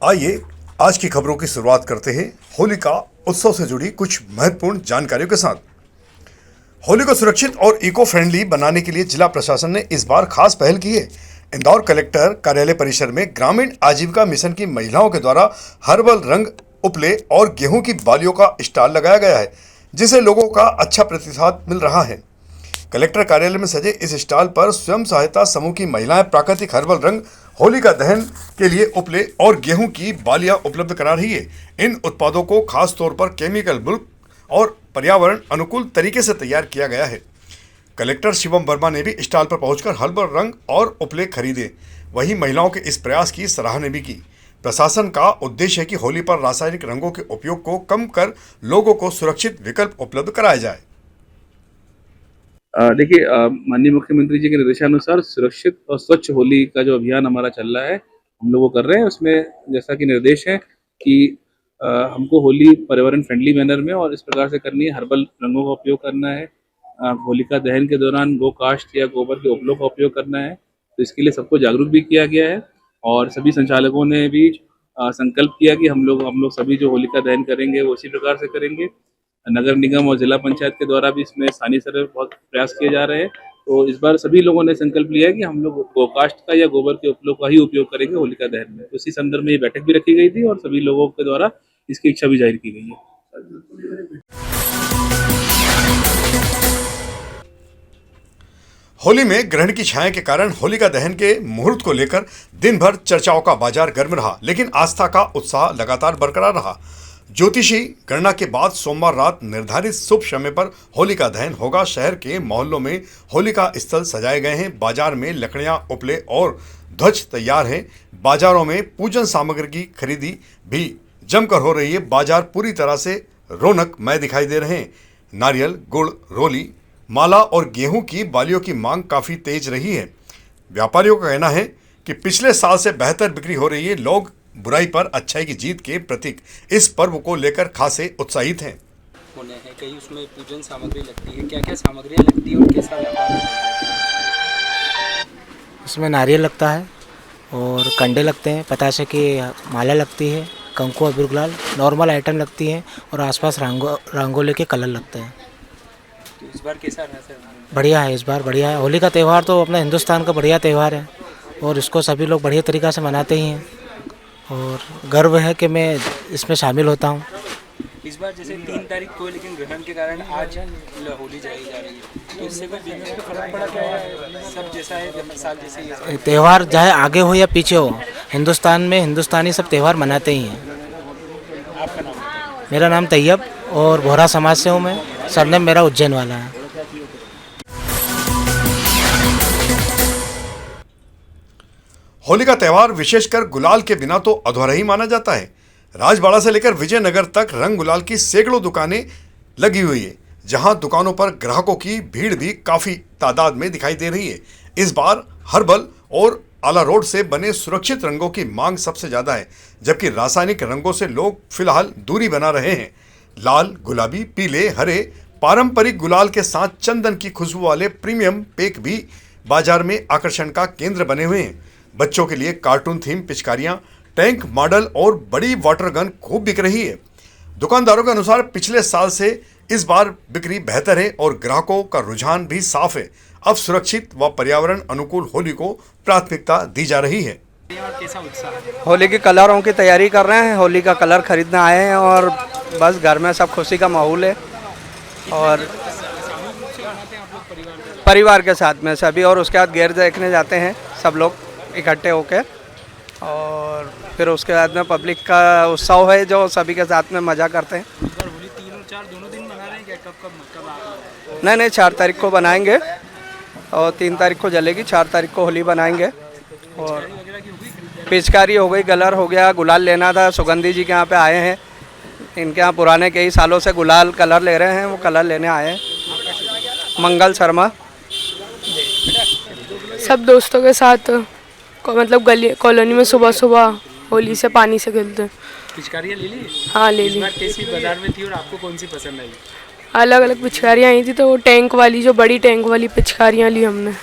आइए आज की खबरों की शुरुआत करते हैं होलिका उत्सव से जुड़ी कुछ महत्वपूर्ण जानकारियों के साथ। होली को सुरक्षित और इको फ्रेंडली बनाने के लिए जिला प्रशासन ने इस बार खास पहल की है। इंदौर कलेक्टर कार्यालय परिसर में ग्रामीण आजीविका मिशन की महिलाओं के द्वारा हर्बल रंग, उपले और गेहूं की बालियों का स्टॉल लगाया गया है, जिसे लोगों का अच्छा प्रतिसाद मिल रहा है। कलेक्टर कार्यालय में सजे इस स्टॉल पर स्वयं सहायता समूह की महिलाएं प्राकृतिक हर्बल रंग, होलिका दहन के लिए उपले और गेहूं की बालियां उपलब्ध करा रही है। इन उत्पादों को खास तौर पर केमिकल मुक्त और पर्यावरण अनुकूल तरीके से तैयार किया गया है। कलेक्टर शिवम वर्मा ने भी स्टॉल पर पहुंचकर हर्बल रंग और उपले खरीदे। वहीं महिलाओं के इस प्रयास की सराहना भी की। प्रशासन का उद्देश्य है कि होली पर रासायनिक रंगों के उपयोग को कम कर लोगों को सुरक्षित विकल्प उपलब्ध कराया जाए। देखिए, माननीय मुख्यमंत्री जी के निर्देशानुसार सुरक्षित और स्वच्छ होली का जो अभियान हमारा चल रहा है, हम लोग वो कर रहे हैं। उसमें जैसा कि निर्देश है कि हमको होली पर्यावरण फ्रेंडली मैनर में और इस प्रकार से करनी है। हर्बल रंगों का उपयोग करना है। होलिका दहन के दौरान गो काष्ठ या गोबर के उपलों का उपयोग करना है। तो इसके लिए सबको जागरूक भी किया गया है और सभी संचालकों ने भी संकल्प किया कि हम लोग सभी जो होलिका दहन करेंगे वो उसी प्रकार से करेंगे। नगर निगम और जिला पंचायत के द्वारा भी इसमें स्थानीय स्तर पर बहुत प्रयास किए जा रहे हैं। तो इस बार सभी लोगों ने संकल्प लिया है कि हम लोग गोकाष्ठ का या गोबर के उपलों का ही उपयोग करेंगे होलिका दहन में। उसी संदर्भ में ये बैठक भी रखी गई थी और सभी लोगों के द्वारा इसकी इच्छा भी जाहिर की गई है। होली में ग्रहण की छाया के कारण होलिका दहन के मुहूर्त को लेकर दिन भर चर्चाओं का बाजार गर्म रहा, लेकिन आस्था का उत्साह लगातार बरकरार रहा। ज्योतिषी गणना के बाद सोमवार रात निर्धारित शुभ समय पर होलिका दहन होगा। शहर के मोहल्लों में होलिका स्थल सजाए गए हैं। बाजार में लकड़ियां, उपले और ध्वज तैयार हैं। बाजारों में पूजन सामग्री की खरीदी भी जमकर हो रही है। बाजार पूरी तरह से रौनकमय दिखाई दे रहे हैं। नारियल, गुड़, रोली, माला और गेहूं की बालियों की मांग काफी तेज रही है। व्यापारियों का कहना है कि पिछले साल से बेहतर बिक्री हो रही है। लोग बुराई पर अच्छाई की जीत के प्रतीक इस पर्व को लेकर खासे उत्साहित हैं। होने हैं कहीं उसमें पूजन सामग्री लगती है, क्या क्या सामग्रियाँ लगती है और कैसा व्यापार है? उसमें नारियल लगता है और कंडे लगते हैं, पतासे की माला लगती है, कंकु, अबीर, गुलाल, नॉर्मल आइटम लगती हैं और आसपास रंगोली के कलर लगते हैं। तो इस बार कैसा रहा सर? बढ़िया है, इस बार बढ़िया है। होली का त्यौहार तो अपना हिंदुस्तान का बढ़िया त्यौहार है और इसको सभी लोग बढ़िया तरीक़ा से मनाते ही हैं और गर्व है कि मैं इसमें शामिल होता हूँ। इस बार जैसे 3 तारीख को, लेकिन ग्रहण के कारण आज होली जाई जा रही है, तो इससे कोई बिजनेस पे फर्क पड़ा क्या है? सब जैसा है, साल जैसे ही त्यौहार चाहे आगे हो या पीछे हो, हिंदुस्तान में हिंदुस्तानी सब त्यौहार मनाते ही हैं। आपका नाम? मेरा नाम तैयब और बोहरा समाज से हूँ मैं। सरनेम मेरा उज्जैन वाला है। होली का त्यौहार विशेषकर गुलाल के बिना तो अधूरा ही माना जाता है। राजबाड़ा से लेकर विजयनगर तक रंग गुलाल की सैकड़ों दुकानें लगी हुई है, जहां दुकानों पर ग्राहकों की भीड़ भी काफी तादाद में दिखाई दे रही है। इस बार हर्बल और आला रोड से बने सुरक्षित रंगों की मांग सबसे ज्यादा है, जबकि रासायनिक रंगों से लोग फिलहाल दूरी बना रहे हैं। लाल, गुलाबी, पीले, हरे पारंपरिक गुलाल के साथ चंदन की खुशबू वाले प्रीमियम पैक भी बाजार में आकर्षण का केंद्र बने हुए हैं। बच्चों के लिए कार्टून थीम पिचकारियां, टैंक मॉडल और बड़ी वाटर गन खूब बिक रही है। दुकानदारों के अनुसार पिछले साल से इस बार बिक्री बेहतर है और ग्राहकों का रुझान भी साफ है। अब सुरक्षित व पर्यावरण अनुकूल होली को प्राथमिकता दी जा रही है। कैसा उत्साह है? होली के कलरों की तैयारी कर रहे हैं। होली का कलर खरीदने आए हैं और बस घर में सब खुशी का माहौल है और परिवार के साथ में सभी, और उसके बाद गेर देखने जाते हैं सब लोग इकट्ठे होकर, और फिर उसके बाद में पब्लिक का उत्सव है जो सभी के साथ में मज़ा करते हैं। होली 3 और 4 दोनों दिन मना रहे हैं क्या? कब आप? नहीं, 4 तारीख को बनाएंगे और 3 तारीख को जलेगी, 4 तारीख को होली बनाएंगे। और पिचकारी हो गई, कलर हो गया, गुलाल लेना था। सुगंधी जी के यहाँ पे आए हैं, इनके यहाँ पुराने कई सालों से गुलाल कलर ले रहे हैं, वो कलर लेने आए हैं। मंगल शर्मा। सब दोस्तों के साथ मतलब गली कॉलोनी में सुबह सुबह होली से पानी से खेलते हैं। पिचकारियाँ ले ली? हाँ, ले ली। इस बार कैसी बाजार में थी और आपको कौन सी पसंद आई? अलग अलग पिचकारियाँ आई थी, तो वो टैंक वाली, जो बड़ी टैंक वाली पिचकारियाँ ली हमने।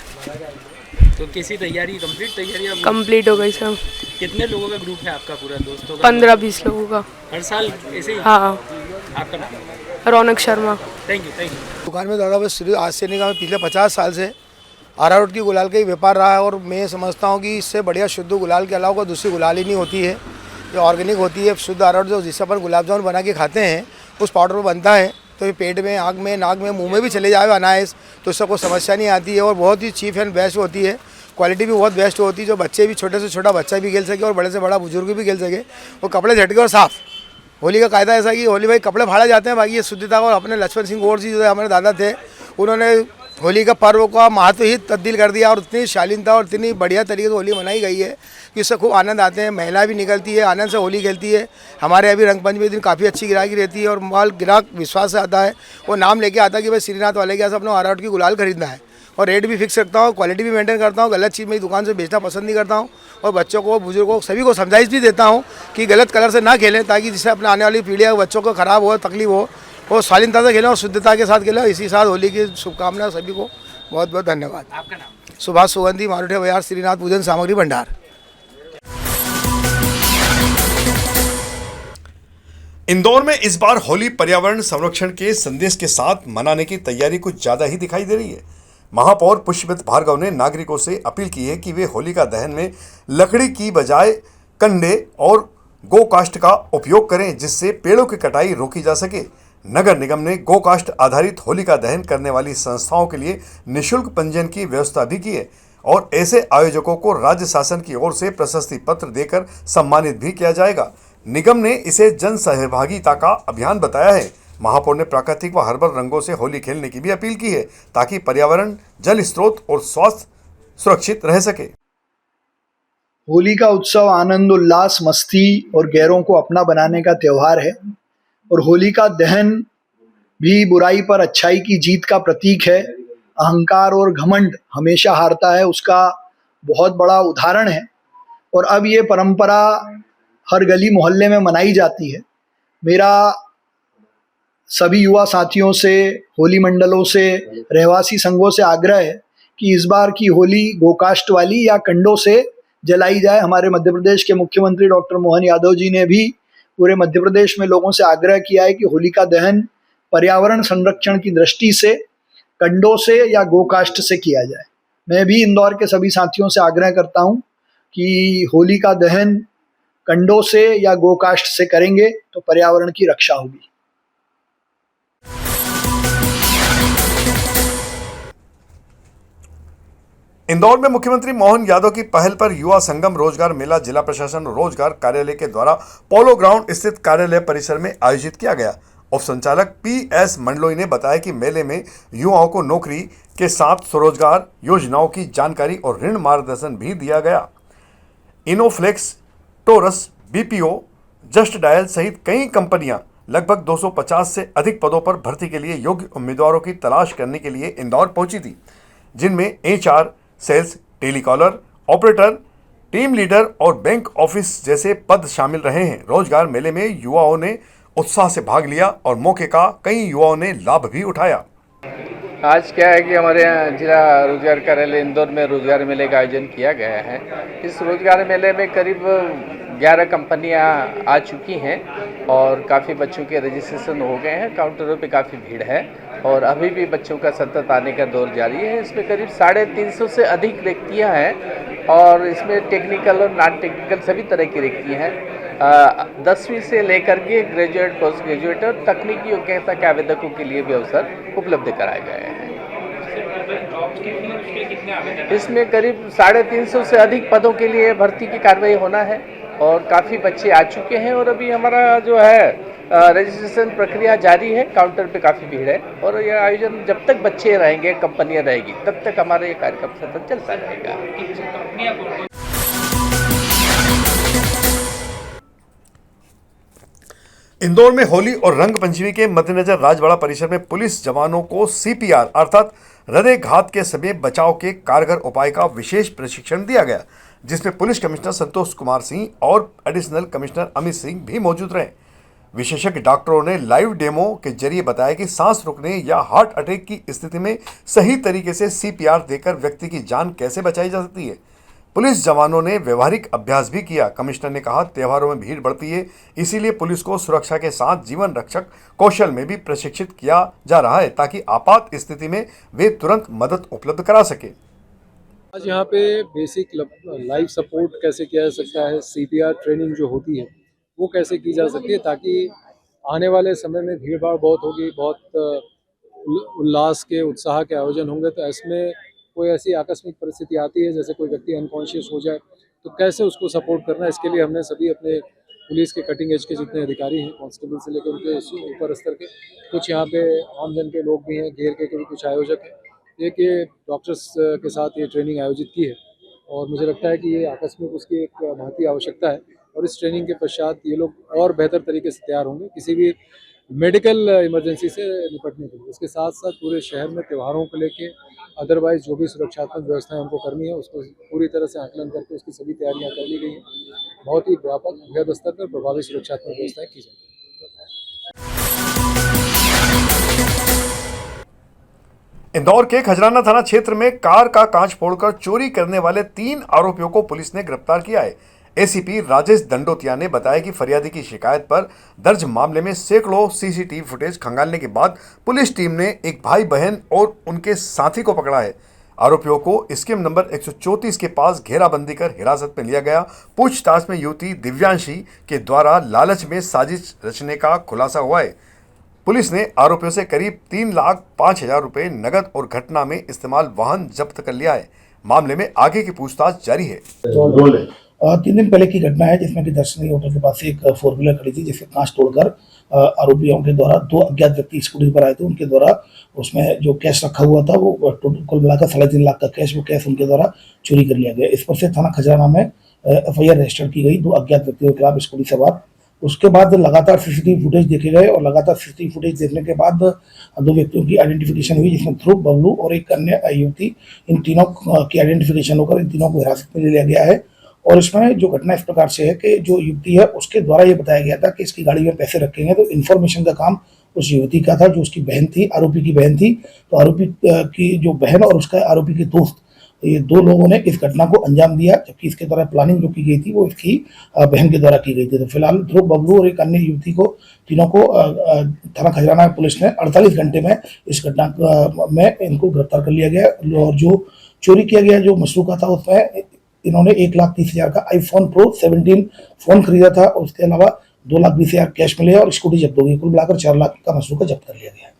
तो कैसी तैयारी, कंप्लीट तैयारी अब? कंप्लीट हो गई सब। कितने लोगों का ग्रुप है आपका, पूरा दोस्तों का? 15-20 लोगों का। हर साल ऐसे ही? हाँ। आपका नाम? रौनक शर्मा। Thank you. दुकान में दादा बस आज से नहीं कहा, पिछले 50 साल से अरारोट की गुलाल का ही व्यापार रहा है और मैं समझता हूँ कि इससे बढ़िया शुद्ध गुलाल के अलावा कोई दूसरी गुलाल ही नहीं होती है। ये ऑर्गेनिक होती है शुद्ध अरारोट, जो जिससे अपन गुलाब जामुन बना के खाते हैं उस पाउडर पर बनता है, तो ये पेट में, आँख में, नाक में, मुंह में भी चले जाए अनायास, तो इससे कोई समस्या नहीं आती है और बहुत ही चीप एंड बेस्ट होती है। क्वालिटी भी बहुत बेस्ट होती है, जो बच्चे भी, छोटे से छोटा बच्चा भी खेल सके और बड़े से बड़ा बुजुर्ग भी खेल सके। वो कपड़े झटके और साफ़। होली का कायदा ऐसा कि होली भाई कपड़े फाड़े जाते हैं, बाकी ये शुद्धता। और अपने लक्ष्मण सिंह गौर जी जो हमारे दादा थे, उन्होंने होली का पर्व का महत्व ही तब्दील कर दिया और इतनी शालीनता और इतनी बढ़िया तरीके से होली मनाई गई है कि इससे खूब आनंद आते हैं। महिला भी निकलती है, आनंद से होली खेलती है। हमारे अभी रंग पंचमी दिन काफ़ी अच्छी गिराकी रहती है और माल ग्राहक विश्वास से आता है, वो नाम लेके आता है कि भाई श्रीनाथ वाले के यहाँ से अपना अरारोट की गुलाल खरीदना है। और रेट भी फिक्स रखता हूँ, क्वालिटी भी मेंटेन करता हूँ। गलत चीज़ मेरी दुकान से बेचना पसंद नहीं करता हूँ और बच्चों को, बुजुर्गों को, सभी को समझाइश भी देता हूँ कि गलत कलर से ना खेलें, ताकि जिससे अपने आने वाली पीढ़ियाँ बच्चों को ख़राब हो, तकलीफ हो, वो शालीनता से खेलें और शुद्धता के साथ खेलें। इसी साथ होली की शुभकामनाएं सभी को। बहुत बहुत धन्यवाद। आपका नाम? सुभाष सुगंधी, मारुठे बाजार, श्रीनाथ पूजन सामग्री भंडार। इंदौर में इस बार होली पर्यावरण संरक्षण के संदेश के साथ मनाने की तैयारी कुछ ज्यादा ही दिखाई दे रही है। महापौर पुष्पवंत भार्गव ने नागरिकों से अपील की है कि वे होलिका दहन में लकड़ी की बजाय कंडे और गोकाष्ठ का उपयोग करें, जिससे पेड़ों की कटाई रोकी जा सके। नगर निगम ने गोकाष्ठ आधारित होलिका दहन करने वाली संस्थाओं के लिए निःशुल्क पंजीयन की व्यवस्था भी की है और ऐसे आयोजकों को राज्य शासन की ओर से प्रशस्ति पत्र देकर सम्मानित भी किया जाएगा। निगम ने इसे जन सहभागिता का अभियान बताया है। महापौर ने प्राकृतिक व हर्बल रंगों से होली खेलने की भी अपील की है, ताकि पर्यावरण, जल स्रोत और स्वास्थ्य सुरक्षित रह सके। होली का उत्सव आनंद, उल्लास, मस्ती और गैरों को अपना बनाने का त्यौहार है और होली का दहन भी बुराई पर अच्छाई की जीत का प्रतीक है। अहंकार और घमंड हमेशा हारता है, उसका बहुत बड़ा उदाहरण है और अब ये परंपरा हर गली मोहल्ले में मनाई जाती है। मेरा सभी युवा साथियों से, होली मंडलों से, रहवासी संघों से आग्रह है कि इस बार की होली गोकाष्ठ वाली या कंडों से जलाई जाए। हमारे मध्य प्रदेश के मुख्यमंत्री डॉक्टर मोहन यादव जी ने भी पूरे मध्य प्रदेश में लोगों से आग्रह किया है कि होली का दहन पर्यावरण संरक्षण की दृष्टि से कंडों से या गोकाष्ठ से किया जाए। मैं भी इंदौर के सभी साथियों से आग्रह करता हूं कि होली का दहन कंडों से या गोकाष्ठ से करेंगे तो पर्यावरण की रक्षा होगी। इंदौर में मुख्यमंत्री मोहन यादव की पहल पर युवा संगम रोजगार मेला जिला प्रशासन रोजगार कार्यालय के द्वारा पोलो ग्राउंड स्थित कार्यालय परिसर में आयोजित किया गया। उप संचालक पी.एस. मंडलोई ने बताया कि मेले में युवाओं को नौकरी के साथ स्वरोजगार योजनाओं की जानकारी और ऋण मार्गदर्शन भी दिया गया। इनोफ्लेक्स, टोरस, बीपीओ, जस्ट डायल सहित कई कंपनियां लगभग 250 से अधिक पदों पर भर्ती के लिए योग्य उम्मीदवारों की तलाश करने के लिए इंदौर पहुंची थी, जिनमें HR, sales, telecaller, operator, team leader और बैंक ऑफिस जैसे पद शामिल रहे हैं। रोजगार मेले में युवाओं ने उत्साह से भाग लिया और मौके का कई युवाओं ने लाभ भी उठाया। आज क्या है कि हमारे यहाँ जिला रोजगार कार्यालय इंदौर में रोजगार मेले का आयोजन किया गया है। इस रोजगार मेले में करीब 11 कंपनियां आ चुकी हैं और काफ़ी बच्चों के रजिस्ट्रेशन हो गए हैं। काउंटरों पे काफ़ी भीड़ है और अभी भी बच्चों का सतत आने का दौर जारी है। इसमें करीब 350 से अधिक रिक्तियाँ हैं और इसमें टेक्निकल और नॉन टेक्निकल सभी तरह की रिक्तियाँ हैं। 10वीं से लेकर के ग्रेजुएट, पोस्ट ग्रेजुएट और तकनीकी योग्यता के आवेदकों के लिए भी अवसर उपलब्ध कराए गए हैं। इसमें करीब 350 से अधिक पदों के लिए भर्ती की कार्रवाई होना है और काफ़ी बच्चे आ चुके हैं और अभी हमारा जो है रजिस्ट्रेशन प्रक्रिया जारी है। काउंटर पे काफ़ी भीड़ है और यह आयोजन जब तक बच्चे रहेंगे, कंपनियां रहेगी, तब तक हमारा ये कार्यक्रम सतत चलता रहेगा। इंदौर में होली और रंग पंचमी के मद्देनजर राजवाड़ा परिसर में पुलिस जवानों को CPR अर्थात हृदय घात के समय बचाव के कारगर उपाय का विशेष प्रशिक्षण दिया गया, जिसमें पुलिस कमिश्नर संतोष कुमार सिंह और एडिशनल कमिश्नर अमित सिंह भी मौजूद रहे। विशेषज्ञ डॉक्टरों ने लाइव डेमो के जरिए बताया कि सांस रुकने या हार्ट अटैक की स्थिति में सही तरीके से सीपीआर देकर व्यक्ति की जान कैसे बचाई जा सकती है। पुलिस जवानों ने व्यवहारिक अभ्यास भी किया। कमिश्नर ने कहा, त्योहारों में भीड़ बढ़ती है, इसीलिए पुलिस को सुरक्षा के साथ जीवन रक्षक कौशल में भी प्रशिक्षित किया जा रहा है ताकि आपात स्थिति में वे तुरंत मदद उपलब्ध करा सके। आज यहाँ पे बेसिक लाइफ सपोर्ट कैसे किया जा सकता है, सीपीआर ट्रेनिंग जो होती है वो कैसे की जा सकती है ताकि आने वाले समय में भीड़ भाड़ बहुत होगी, बहुत उल्लास के उत्साह के आयोजन होंगे, तो इसमें कोई ऐसी आकस्मिक परिस्थिति आती है जैसे कोई व्यक्ति अनकॉन्शियस हो जाए तो कैसे उसको सपोर्ट करना है। इसके लिए हमने सभी अपने पुलिस के कटिंग एज के जितने अधिकारी हैं, कांस्टेबल से लेकर उनके ऊपर स्तर के, कुछ यहाँ पे आमजन के लोग भी हैं, घेर के भी कुछ आयोजक हैं, एक ये डॉक्टर्स के साथ ये ट्रेनिंग आयोजित की है और मुझे लगता है कि ये आकस्मिक उसकी एक महती आवश्यकता है और इस ट्रेनिंग के पश्चात ये लोग और बेहतर तरीके से तैयार होंगे किसी भी मेडिकल इमरजेंसी से निपटने के लिए। इसके साथ साथ पूरे शहर में त्योहारों को लेके अदरवाइज जो भी सुरक्षात्मक व्यवस्थाएं उनको करनी है उसको पूरी तरह से आकलन करके उसकी सभी तैयारियां कर ली गई हैं। बहुत ही व्यापक बृहद स्तर पर प्रभावी सुरक्षात्मक व्यवस्थाएं की जाएंगी। इंदौर के खजराना थाना क्षेत्र में कार का कांच फोड़कर चोरी करने वाले 3 आरोपियों को पुलिस ने गिरफ्तार किया है। एसीपी राजेश दंडोतिया ने बताया कि फरियादी की शिकायत पर दर्ज मामले में सैकड़ों सीसीटीवी फुटेज खंगालने के बाद पुलिस टीम ने एक भाई बहन और उनके साथी को पकड़ा है। आरोपियों को स्कीम नंबर 134 के पास घेराबंदी कर हिरासत में लिया गया। पूछताछ में युवती दिव्यांशी के द्वारा लालच में साजिश रचने का खुलासा हुआ है। पुलिस ने आरोपियों से करीब 3,05,000 रुपए नगद और घटना में इस्तेमाल वाहन जब्त कर लिया है। मामले में आगे की पूछताछ जारी है। 3 दिन पहले की घटना है जिसमें कि दर्शनी होटल के पास एक 4 व्हीलर खड़ी थी जिसके कांच तोड़कर आरोपियों के द्वारा 2 अज्ञात व्यक्ति स्कूटी पर आए थे। उनके द्वारा उसमें जो कैश रखा हुआ था वो कुल मिलाकर 3.5 लाख का कैश, वो कैश उनके द्वारा चोरी कर लिया गया। इस पर से थाना खजराना में FIR रजिस्टर की गई 2 अज्ञात व्यक्तियों के खिलाफ स्कूटी सवार। उसके बाद लगातार सीसीटीवी फुटेज देखे गए और लगातार सीसीटीवी फुटेज देखने के बाद 2 व्यक्तियों की आइडेंटिफिकेशन हुई जिसमें ध्रुव, बबलू और एक अन्य युवती। इन तीनों की आइडेंटिफिकेशन होकर इन तीनों को हिरासत में ले लिया गया है। और इसमें जो घटना इस प्रकार से है कि जो युवती है उसके द्वारा ये बताया गया था कि इसकी गाड़ी में पैसे रखेंगे, तो इन्फॉर्मेशन का काम उस युवती का था जो उसकी बहन थी, आरोपी की बहन थी। तो आरोपी की जो बहन और उसका आरोपी के दोस्त, ये 2 लोगों ने इस घटना को अंजाम दिया, जबकि इसके द्वारा प्लानिंग जो की गई थी वो इसकी बहन के द्वारा की गई थी। तो फिलहाल ध्रुव, बबलू और एक अन्य युवती को, तीनों को थाना खजराना पुलिस ने 48 घंटे में इस घटना में इनको गिरफ्तार कर लिया गया। और जो चोरी किया गया जो मसरूका था उसमें इन्होंने 1,30,000 का iPhone Pro 17 फोन खरीदा था और उसके अलावा 2,20,000 कैश मिले और स्कूटी जब्त हो गई। कुल मिलाकर 4 लाख का मसरूका जब्त कर लिया गया।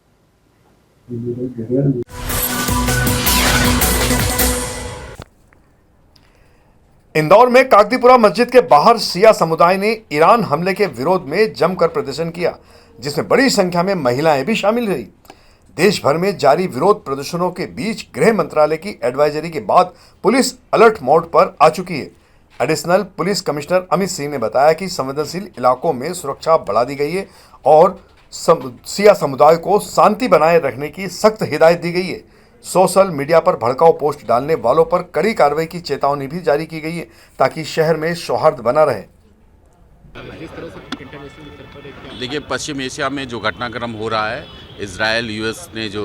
इंदौर में काकदीपुरा मस्जिद के बाहर शिया समुदाय ने ईरान हमले के विरोध में जमकर प्रदर्शन किया, जिसमें बड़ी संख्या में महिलाएं भी शामिल रही। देश भर में जारी विरोध प्रदर्शनों के बीच गृह मंत्रालय की एडवाइजरी के बाद पुलिस अलर्ट मोड पर आ चुकी है। Additional police commissioner Amit Singh ने बताया कि संवेदनशील इलाकों में सुरक्षा बढ़ा दी गई है और शिया समुदाय को शांति बनाए रखने की सख्त हिदायत दी गई है। सोशल मीडिया पर भड़काऊ पोस्ट डालने वालों पर कड़ी कार्रवाई की चेतावनी भी जारी की गई है ताकि शहर में सौहार्द बना रहे। देखिए, पश्चिम एशिया में जो घटनाक्रम हो रहा है, इजराइल US ने जो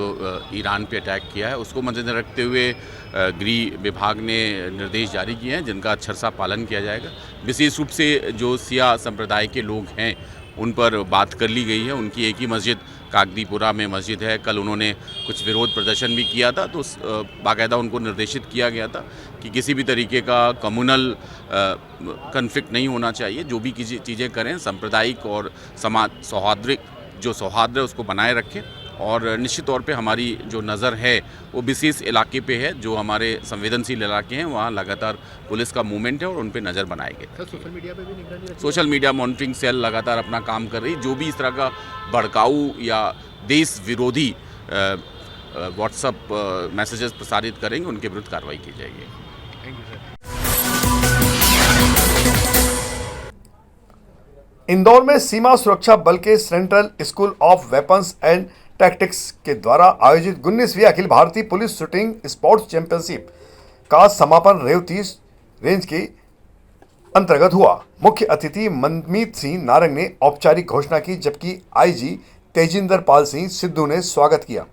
ईरान पे अटैक किया है उसको मद्देनजर रखते हुए गृह विभाग ने निर्देश जारी किए हैं जिनका अक्षरशः पालन किया जाएगा। विशेष रूप से जो शिया संप्रदाय के लोग हैं उन पर बात कर ली गई है। उनकी एक ही मस्जिद काकदीपुरा में मस्जिद है। कल उन्होंने कुछ विरोध प्रदर्शन भी किया था, तो बाकायदा उनको निर्देशित किया गया था कि किसी भी तरीके का कम्युनल कन्फ्लिक्ट नहीं होना चाहिए। जो भी किसी चीज़ें करें सांप्रदायिक और समाज सौहार्द है उसको बनाए रखें। और निश्चित तौर पे हमारी जो नज़र है वो विशेष इलाके पे है, जो हमारे संवेदनशील इलाके हैं वहाँ लगातार पुलिस का मूवमेंट है और उन पे नज़र बनाएंगे। सोशल मीडिया मॉनिटरिंग सेल लगातार अपना काम कर रही। जो भी इस तरह का भड़काऊ या देश विरोधी व्हाट्सएप मैसेजेस प्रसारित करेंगे उनके विरुद्ध कार्रवाई की जाएगी। इंदौर में सीमा सुरक्षा बल के central school of weapons and tactics के द्वारा आयोजित 19वीं Akhil Bharatiya police shooting sports championship का समापन रेवती रेंज की अंतर्गत हुआ। मुख्य अतिथि मनमीत सिंह नारंग ने औपचारिक घोषणा की, जबकि आईजी तेजिंदर पाल सिंह सिद्धू ने स्वागत किया।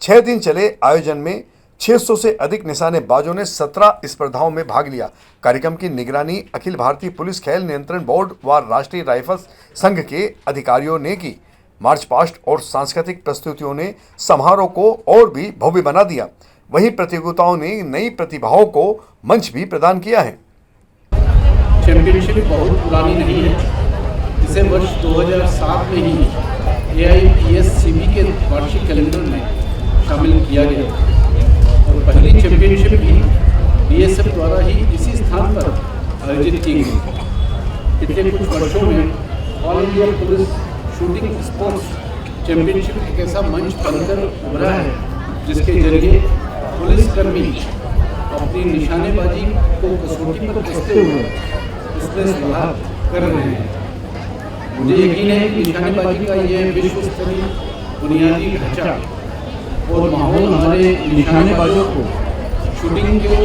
6 दिन चले आयोजन में 600 से अधिक निशानेबाजों ने 17 स्पर्धाओं में भाग लिया। कार्यक्रम की निगरानी अखिल भारतीय पुलिस खेल नियंत्रण बोर्ड व राष्ट्रीय राइफल्स संघ के अधिकारियों ने की। मार्च पास्ट और सांस्कृतिक प्रस्तुतियों ने समारोह को और भी भव्य बना दिया। वहीं प्रतियोगिताओं ने नई प्रतिभाओं को मंच भी प्रदान किया है। चैंपियनशिप बहुत पुरानी नहीं है। इसे वर्ष 2007 में ही AIPSCB के वार्षिक कैलेंडर में शामिल किया गया और पहली चैंपियनशिप भी BSF द्वारा ही इसी स्थान पर आयोजित की गई। पिछले कुछ वर्षों में all India police shooting sports championship एक ऐसा मंच बनकर उभरा है जिसके जरिए पुलिसकर्मी अपनी निशानेबाजी को कसौटी पर कसते हुए उसमें सुधार कर रहे हैं। मुझे यकीन है कि निशानेबाजी का यह विश्व स्तरीय बुनियादी ढांचा और माहौल हमारे निशानेबाजों को शूटिंग के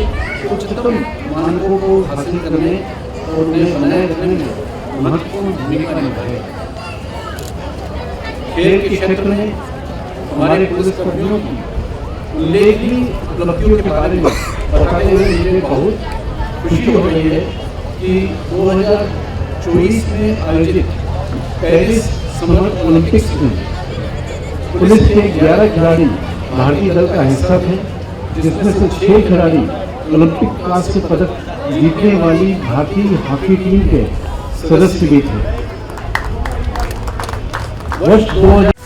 उच्चतम मानकों को हासिल करने और उन्हें बनाए रखने में महत्वपूर्ण भूमिका निभाएगा। खेल के क्षेत्र में हमारे पुलिसकर्मियों की उल्लेखनीय उपलब्धियों के बारे में बताते हुए मुझे बहुत खुशी हो रही है कि 2024 में आयोजित पेरिस समर ओलंपिक्स में पुलिस के 11 खिलाड़ी भारतीय दल का हिस्सा थे, जिसमें से 6 खिलाड़ी ओलंपिक कांस्य पदक जीतने वाली भारतीय हॉकी टीम के सदस्य भी थे। वर्ष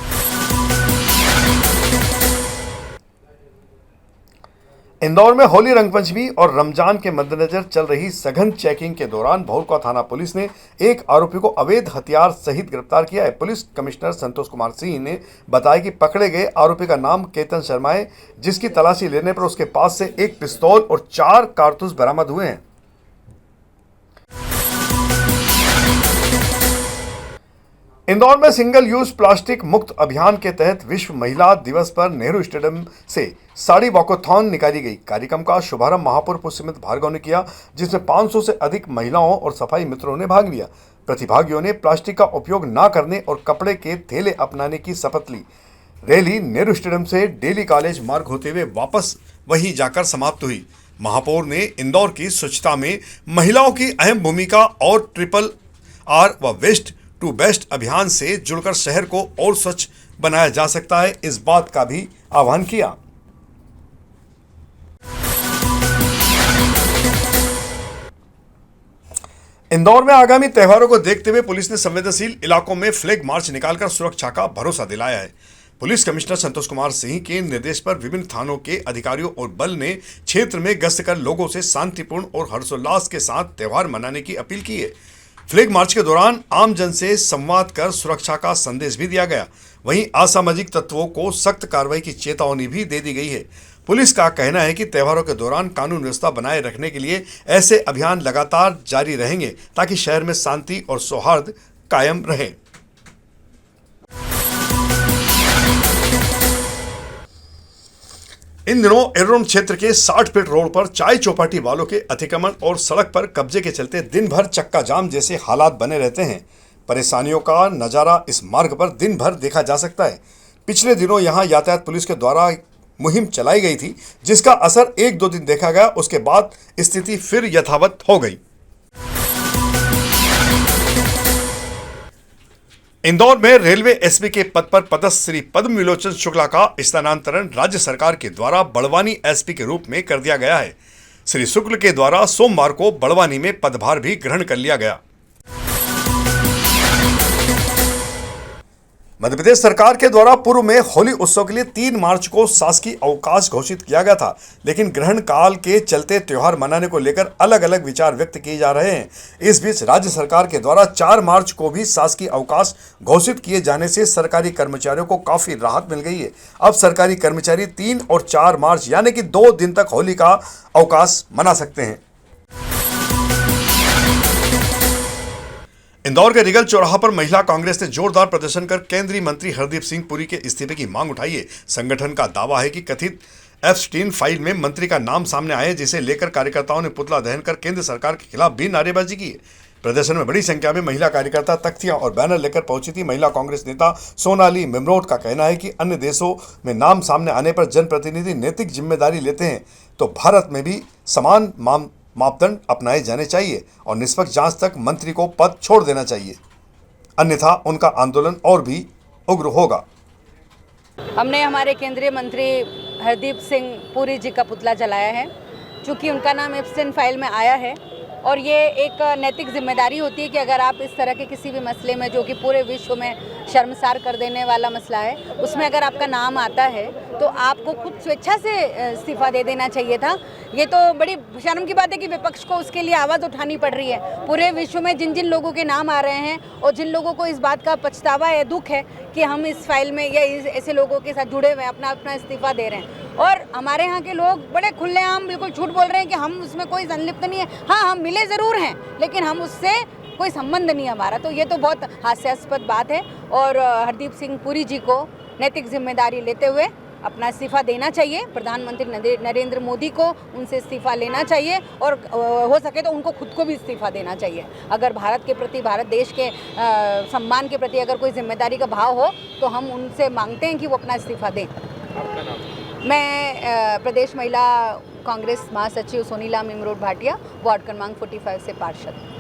इंदौर में होली रंगपंचमी और रमजान के मद्देनजर चल रही सघन चेकिंग के दौरान भौरका थाना पुलिस ने एक आरोपी को अवैध हथियार सहित गिरफ्तार किया है। पुलिस कमिश्नर संतोष कुमार सिंह ने बताया कि पकड़े गए आरोपी का नाम केतन शर्मा है, जिसकी तलाशी लेने पर उसके पास से एक पिस्तौल और 4 कारतूस बरामद हुए हैं। इंदौर में सिंगल यूज प्लास्टिक मुक्त अभियान के तहत विश्व महिला दिवस पर नेहरू स्टेडियम से साड़ी वॉकथॉन निकाली गई। कार्यक्रम का शुभारंभ महापौर पुष्यमित्र भार्गव ने किया, जिसमें 500 से अधिक महिलाओं और सफाई मित्रों ने भाग लिया। प्रतिभागियों ने प्लास्टिक का उपयोग न करने और कपड़े के थैले अपनाने की शपथ ली। रैली नेहरू स्टेडियम से डेली कॉलेज मार्ग होते हुए वापस वहीं जाकर समाप्त हुई। महापौर ने इंदौर की स्वच्छता में महिलाओं की अहम भूमिका और RRR व वेस्ट टू बेस्ट अभियान से जुड़कर शहर को और स्वच्छ बनाया जा सकता है, इस बात का भी आह्वान किया। इंदौर में आगामी त्योहारों को देखते हुए पुलिस ने संवेदनशील इलाकों में फ्लैग मार्च निकालकर सुरक्षा का भरोसा दिलाया है। पुलिस कमिश्नर संतोष कुमार सिंह के निर्देश पर विभिन्न थानों के अधिकारियों और बल ने क्षेत्र में गश्त कर लोगों से शांतिपूर्ण और हर्षोल्लास के साथ त्योहार मनाने की अपील की है। फ्लैग मार्च के दौरान आम जन से संवाद कर सुरक्षा का संदेश भी दिया गया। वहीं असामाजिक तत्वों को सख्त कार्रवाई की चेतावनी भी दे दी गई है। पुलिस का कहना है कि त्योहारों के दौरान कानून व्यवस्था बनाए रखने के लिए ऐसे अभियान लगातार जारी रहेंगे ताकि शहर में शांति और सौहार्द कायम रहे। इन दिनों एरोड्रोम क्षेत्र के 60 फीट रोड पर चाय चौपाटी वालों के अतिक्रमण और सड़क पर कब्जे के चलते दिन भर चक्का जाम जैसे हालात बने रहते हैं। परेशानियों का नज़ारा इस मार्ग पर दिन भर देखा जा सकता है। पिछले दिनों यहां यातायात पुलिस के द्वारा मुहिम चलाई गई थी, जिसका असर 1-2 दिन देखा गया। उसके बाद स्थिति फिर यथावत हो गई। इंदौर में रेलवे एसपी के पद पर पदस्थ श्री पद्म विलोचन शुक्ला का स्थानांतरण राज्य सरकार के द्वारा बड़वानी एसपी के रूप में कर दिया गया है। श्री शुक्ल के द्वारा सोमवार को बड़वानी में पदभार भी ग्रहण कर लिया गया। मध्य प्रदेश सरकार के द्वारा पूर्व में होली उत्सव के लिए 3 मार्च को शासकीय अवकाश घोषित किया गया था, लेकिन ग्रहण काल के चलते त्योहार मनाने को लेकर अलग अलग विचार व्यक्त किए जा रहे हैं। इस बीच राज्य सरकार के द्वारा 4 मार्च को भी शासकीय अवकाश घोषित किए जाने से सरकारी कर्मचारियों को काफी राहत मिल गई है। अब सरकारी कर्मचारी 3 और 4 मार्च यानी कि 2 दिन तक होली का अवकाश मना सकते हैं। इंदौर के रिगल चौराहा पर महिला कांग्रेस ने जोरदार प्रदर्शन कर केंद्रीय मंत्री हरदीप सिंह पुरी के इस्तीफे की मांग उठाई है। संगठन का दावा है कि कथित एप्स्टीन फाइल में मंत्री का नाम सामने आया, जिसे लेकर कार्यकर्ताओं ने पुतला दहन कर केंद्र सरकार के खिलाफ भी नारेबाजी की। प्रदर्शन में बड़ी संख्या में महिला कार्यकर्ता तख्तियां और बैनर लेकर पहुंची थी। महिला कांग्रेस नेता सोनाली मिमरोट का कहना है कि अन्य देशों में नाम सामने आने पर जनप्रतिनिधि नैतिक जिम्मेदारी लेते हैं, तो भारत में भी समान मापदंड अपनाए जाने चाहिए और निष्पक्ष जांच तक मंत्री को पद छोड़ देना चाहिए, अन्यथा उनका आंदोलन और भी उग्र होगा। हमने हमारे केंद्रीय मंत्री हरदीप सिंह पुरी जी का पुतला जलाया है, चूँकि उनका नाम एप्स्टीन फाइल में आया है और ये एक नैतिक जिम्मेदारी होती है कि अगर आप इस तरह के किसी भी मसले में, जो कि पूरे विश्व में शर्मसार कर देने वाला मसला है, उसमें अगर आपका नाम आता है तो आपको खुद स्वेच्छा से इस्तीफा दे देना चाहिए था। ये तो बड़ी शर्म की बात है कि विपक्ष को उसके लिए आवाज़ उठानी पड़ रही है। पूरे विश्व में जिन जिन लोगों के नाम आ रहे हैं और जिन लोगों को इस बात का पछतावा है, दुख है कि हम इस फाइल में या ऐसे लोगों के साथ जुड़े हुए हैं, अपना इस्तीफा दे रहे हैं। और हमारे यहाँ के लोग बड़े खुलेआम बिल्कुल झूठ बोल रहे हैं कि हम उसमें कोई संलिप्त नहीं है। हाँ, हम मिले ज़रूर हैं, लेकिन हम उससे कोई संबंध नहीं हमारा। तो ये तो बहुत हास्यास्पद बात है और हरदीप सिंह पुरी जी को नैतिक जिम्मेदारी लेते हुए अपना इस्तीफा देना चाहिए। प्रधानमंत्री नरेंद्र मोदी को उनसे इस्तीफा लेना चाहिए और हो सके तो उनको खुद को भी इस्तीफा देना चाहिए। अगर भारत के प्रति, भारत देश के सम्मान के प्रति अगर कोई जिम्मेदारी का भाव हो तो हम उनसे मांगते हैं कि वो अपना इस्तीफा दें। आपका नाम? मैं प्रदेश महिला कांग्रेस महासचिव सोनीला मिमरोट भाटिया, वार्ड क्रमांक 45 से पार्षद।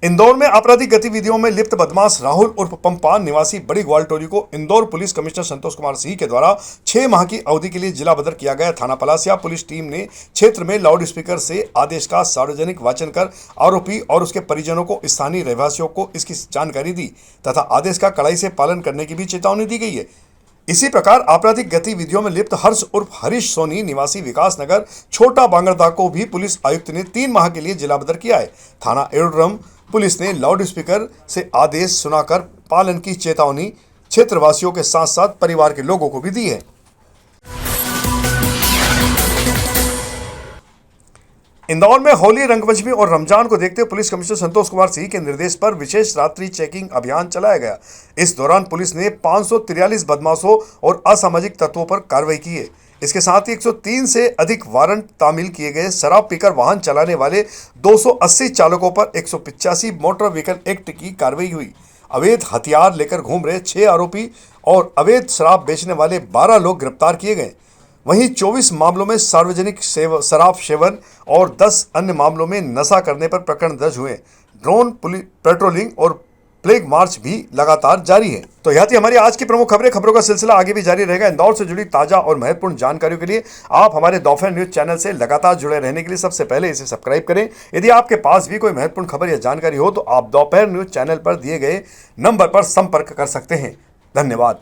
इंदौर में आपराधिक गतिविधियों में लिप्त बदमाश राहुल उर्फ पंपा निवासी बड़ी ग्वालटोली को इंदौर पुलिस कमिश्नर संतोष कुमार सिंह के द्वारा 6 माह की अवधि के लिए जिला बदर किया गया। थाना पलासिया पुलिस टीम ने क्षेत्र में लाउड स्पीकर से आदेश का सार्वजनिक वाचन कर आरोपी और उसके परिजनों को, स्थानीय रहवासियों को इसकी जानकारी दी तथा आदेश का कड़ाई से पालन करने की भी चेतावनी दी गई है। इसी प्रकार आपराधिक गतिविधियों में लिप्त हर्ष उर्फ हरीश सोनी निवासी विकास नगर छोटा बांगरदा को भी पुलिस आयुक्त ने 3 माह के लिए जिला बदर किया है। थाना एरोड्रम पुलिस ने लाउड स्पीकर से आदेश सुनाकर पालन की चेतावनी क्षेत्रवासियों के साथ साथ परिवार के लोगों को भी दी है। इंदौर में होली, रंगपंचमी और रमजान को देखते हुए पुलिस कमिश्नर संतोष कुमार सिंह के निर्देश पर विशेष रात्रि चेकिंग अभियान चलाया गया। इस दौरान पुलिस ने 543 बदमाशों और असामाजिक तत्वों पर कार्रवाई की है। इसके साथ ही 103 से अधिक वारंट तामील किए गए। शराब पीकर वाहन चलाने वाले 280 चालकों पर 185 मोटर व्हीकल एक्ट की कार्रवाई हुई। अवैध हथियार लेकर घूम रहे 6 आरोपी और अवैध शराब बेचने वाले 12 लोग गिरफ्तार किए गए। वहीं 24 मामलों में सार्वजनिक शराब सेवन और 10 अन्य मामलों में नशा करने पर प्रकरण दर्ज हुए। ड्रोन पेट्रोलिंग और प्लेग मार्च भी लगातार जारी है। तो यह थी हमारी आज की प्रमुख खबरों का सिलसिला आगे भी जारी रहेगा। इंदौर से जुड़ी ताजा और महत्वपूर्ण जानकारियों के लिए आप हमारे दोपहर न्यूज चैनल से लगातार जुड़े रहने के लिए सबसे पहले इसे सब्सक्राइब करें। यदि आपके पास भी कोई महत्वपूर्ण खबर या जानकारी हो तो आप दोपहर न्यूज चैनल पर दिए गए नंबर पर संपर्क कर सकते हैं। धन्यवाद।